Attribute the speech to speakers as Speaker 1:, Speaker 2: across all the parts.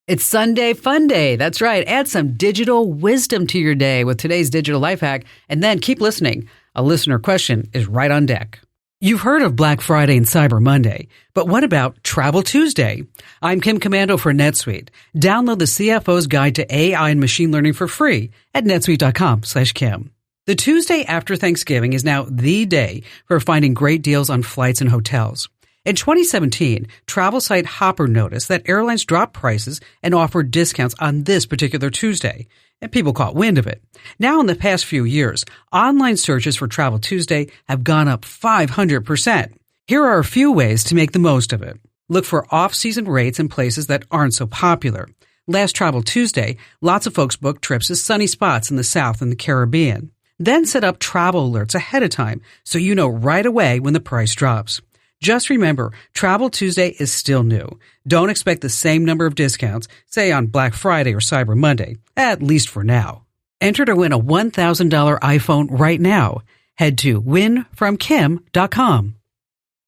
Speaker 1: It's Sunday Fun Day. That's right. Add some digital wisdom to your day with today's digital life hack, and then keep listening. A listener question is right on deck. You've heard of Black Friday and Cyber Monday, but what about Travel Tuesday? I'm Kim Commando for NetSuite. Download the CFO's Guide to AI and Machine Learning for free at netsuite.com/Kim. The Tuesday after Thanksgiving is now the day for finding great deals on flights and hotels. In 2017, travel site Hopper noticed that airlines dropped prices and offered discounts on this particular Tuesday, and people caught wind of it. Now, in the past few years, online searches for Travel Tuesday have gone up 500%. Here are a few ways to make the most of it. Look for off-season rates in places that aren't so popular. Last Travel Tuesday, lots of folks booked trips to sunny spots in the South and the Caribbean. Then set up travel alerts ahead of time so you know right away when the price drops. Just remember, Travel Tuesday is still new. Don't expect the same number of discounts, say on Black Friday or Cyber Monday, at least for now. Enter to win a $1,000 iPhone right now. Head to winfromkim.com.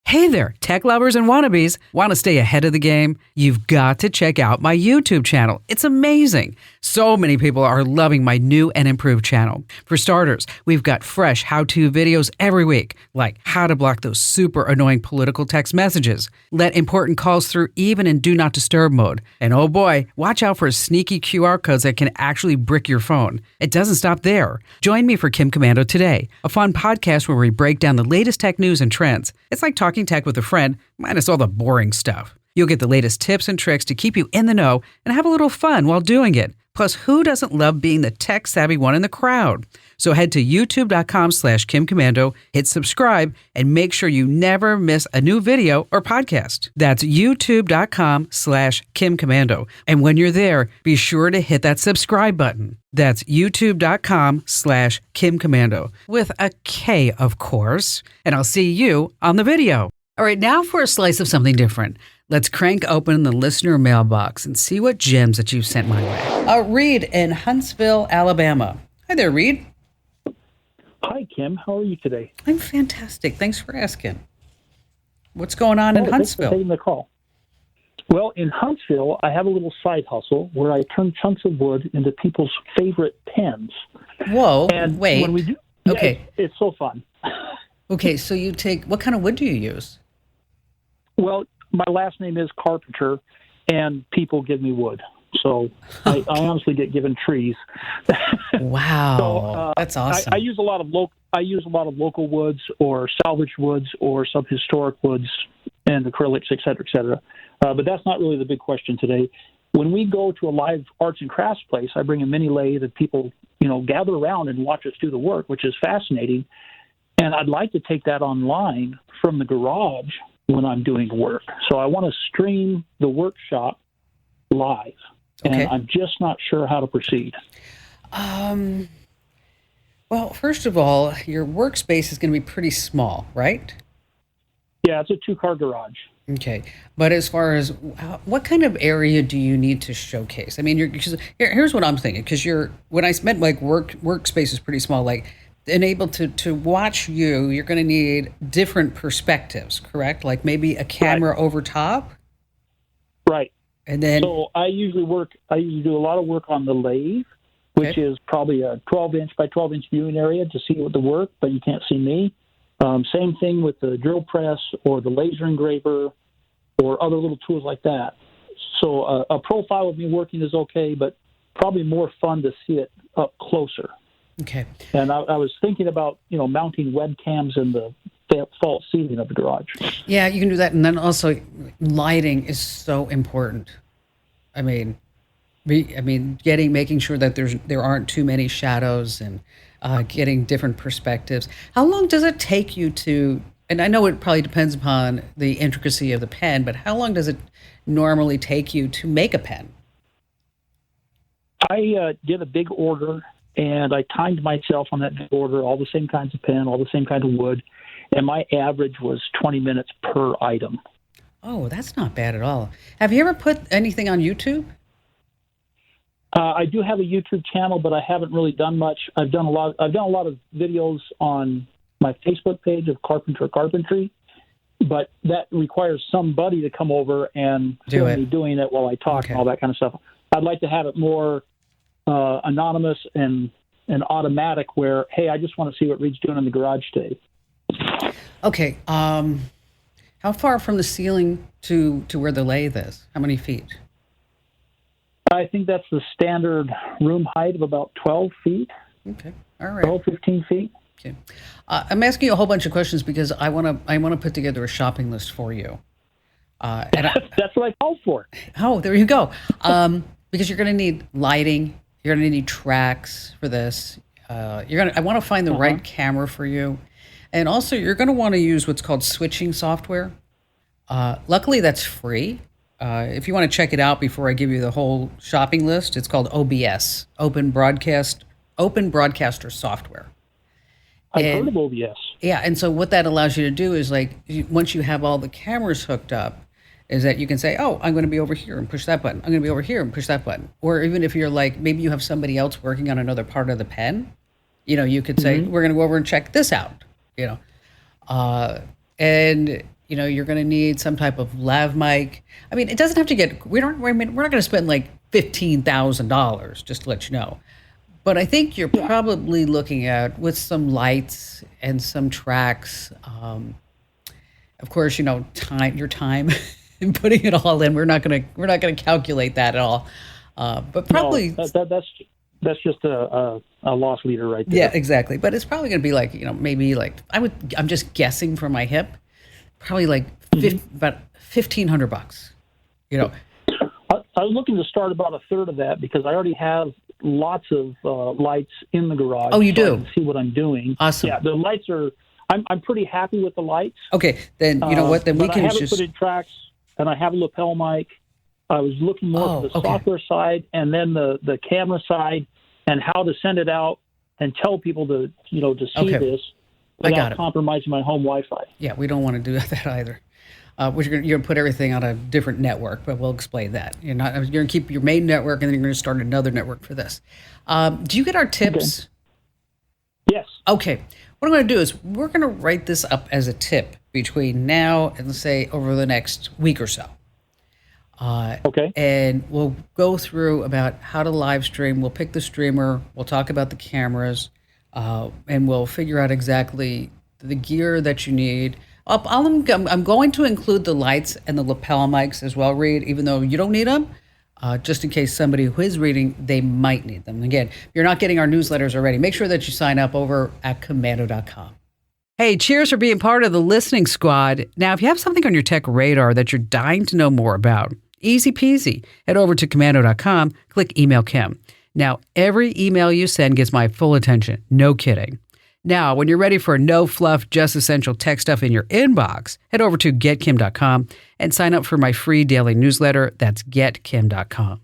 Speaker 1: Hey there, tech lovers and wannabes. Want to stay ahead of the game? You've got to check out my YouTube channel. It's amazing. So many people are loving my new and improved channel. For starters, we've got fresh how-to videos every week, like how to block those super annoying political text messages, let important calls through even in Do Not Disturb mode, and oh boy, watch out for sneaky QR codes that can actually brick your phone. It doesn't stop there. Join me for Kim Commando Today, a fun podcast where we break down the latest tech news and trends. It's like talking tech with a friend, minus all the boring stuff. You'll get the latest tips and tricks to keep you in the know and have a little fun while doing it. Plus, who doesn't love being the tech-savvy one in the crowd? So head to youtube.com/Kim Commando, hit subscribe, and make sure you never miss a new video or podcast. That's youtube.com/Kim Commando. And when you're there, be sure to hit that subscribe button. That's youtube.com/Kim Commando, with a K, of course. And I'll see you on the video. All right, now for a slice of something different. Let's crank open the listener mailbox and see what gems that you've sent my way. Reed in Huntsville, Alabama. Hi there, Reed.
Speaker 2: Hi, Kim. How are you today?
Speaker 1: I'm fantastic. Thanks for asking. What's going on in Huntsville?
Speaker 2: Thanks for taking the call. Well, in Huntsville, I have a little side hustle where I turn chunks of wood into people's favorite pens.
Speaker 1: Whoa,
Speaker 2: and
Speaker 1: wait.
Speaker 2: When we do,
Speaker 1: okay.
Speaker 2: It's so fun.
Speaker 1: Okay, so you take, what kind of wood do you use?
Speaker 2: Well, my last name is Carpenter, and people give me wood. So I honestly get given trees.
Speaker 1: Wow,
Speaker 2: so,
Speaker 1: that's awesome.
Speaker 2: I use a lot of local woods, or salvage woods, or some historic woods, and acrylics, et cetera, et cetera. But that's not really the big question today. When we go to a live arts and crafts place, I bring a mini lathe that people, gather around and watch us do the work, which is fascinating. And I'd like to take that online from the garage when I'm doing work. So I want to stream the workshop live.
Speaker 1: Okay.
Speaker 2: And I'm just not sure how to proceed.
Speaker 1: Well, first of all, your workspace is going to be pretty small, right?
Speaker 2: Yeah, it's a 2-car garage.
Speaker 1: Okay. But as far as what kind of area do you need to showcase? I mean, here's what I'm thinking, because when I meant like workspace is pretty small, like enabled to watch you're going to need different perspectives, correct? Like maybe a camera over top?
Speaker 2: Right.
Speaker 1: And then,
Speaker 2: so I usually do a lot of work on the lathe, which is probably a 12-inch by 12-inch viewing area to see the work, but you can't see me. Same thing with the drill press or the laser engraver or other little tools like that. So a profile of me working is okay, but probably more fun to see it up closer.
Speaker 1: Okay.
Speaker 2: And I was thinking about, mounting webcams in the false ceiling of the garage.
Speaker 1: Yeah, you can do that. And then also lighting is so important. I mean, making sure that there aren't too many shadows and getting different perspectives. How long does it take you to, and I know it probably depends upon the intricacy of the pen, but how long does it normally take you to make a pen?
Speaker 2: I did a big order, and I timed myself on that big order, all the same kinds of pen, all the same kind of wood, and my average was 20 minutes per item.
Speaker 1: Oh, that's not bad at all. Have you ever put anything on YouTube?
Speaker 2: I do have a YouTube channel, but I haven't really done much. I've done a lot of videos on my Facebook page of Carpenter Carpentry, but that requires somebody to come over and film me doing it while I talk and all that kind of stuff. I'd like to have it more anonymous and automatic where, hey, I just want to see what Reed's doing in the garage today.
Speaker 1: Okay. How far from the ceiling to where the lathe is? How many feet?
Speaker 2: I think that's the standard room height of about 12 feet.
Speaker 1: Okay. All right.
Speaker 2: 12, 15 feet.
Speaker 1: Okay. I'm asking you a whole bunch of questions because I want to put together a shopping list for you.
Speaker 2: That's what I called for.
Speaker 1: Oh, there you go. Because you're going to need lighting. You're going to need tracks for this. I want to find the right camera for you. And also, you're going to want to use what's called switching software. Luckily, that's free. If you want to check it out before I give you the whole shopping list, it's called OBS, Open Broadcaster Software.
Speaker 2: I've heard of OBS.
Speaker 1: Yeah, and so what that allows you to do is once you have all the cameras hooked up, is that you can say, oh, I'm going to be over here and push that button. I'm going to be over here and push that button. Or even if you're maybe you have somebody else working on another part of the pen, you could say, we're going to go over and check this out, and you're going to need some type of lav mic. I mean, it doesn't have to get. We're not going to spend $15,000, just to let you know. But I think you're probably looking at, with some lights and some tracks. Of course, your time and putting it all in. We're not going to calculate that at all. But probably
Speaker 2: that's just a loss leader right there.
Speaker 1: Yeah, exactly. But it's probably going to be maybe I'm just guessing from my hip, probably about $1,500.
Speaker 2: I was looking to start about a third of that because I already have lots of lights in the garage.
Speaker 1: Oh, you do?
Speaker 2: I can see what I'm doing.
Speaker 1: Awesome.
Speaker 2: Yeah, the lights are. I'm pretty happy with the lights.
Speaker 1: Okay, then you know what? Then we can
Speaker 2: I haven't put in tracks, and I have a lapel mic. I was looking more for the software side, and then the camera side, and how to send it out and tell people to see this without compromising my home Wi-Fi.
Speaker 1: Yeah, we don't want to do that either. You're going to put everything on a different network, but we'll explain that. You're going to keep your main network, and then you're going to start another network for this. Do you get our tips?
Speaker 2: Okay. Yes.
Speaker 1: Okay. What I'm going to do is we're going to write this up as a tip between now and, let's say, over the next week or so.
Speaker 2: Okay.
Speaker 1: And we'll go through about how to live stream. We'll pick the streamer. We'll talk about the cameras, and we'll figure out exactly the gear that you need. I'm going to include the lights and the lapel mics as well, Reed, even though you don't need them, just in case somebody who is reading, they might need them. Again, if you're not getting our newsletters already, make sure that you sign up over at Komando.com. Hey, cheers for being part of the listening squad. Now, if you have something on your tech radar that you're dying to know more about, easy peasy. Head over to Komando.com, click Email Kim. Now, every email you send gets my full attention. No kidding. Now, when you're ready for no fluff, just essential tech stuff in your inbox, head over to GetKim.com and sign up for my free daily newsletter. That's GetKim.com.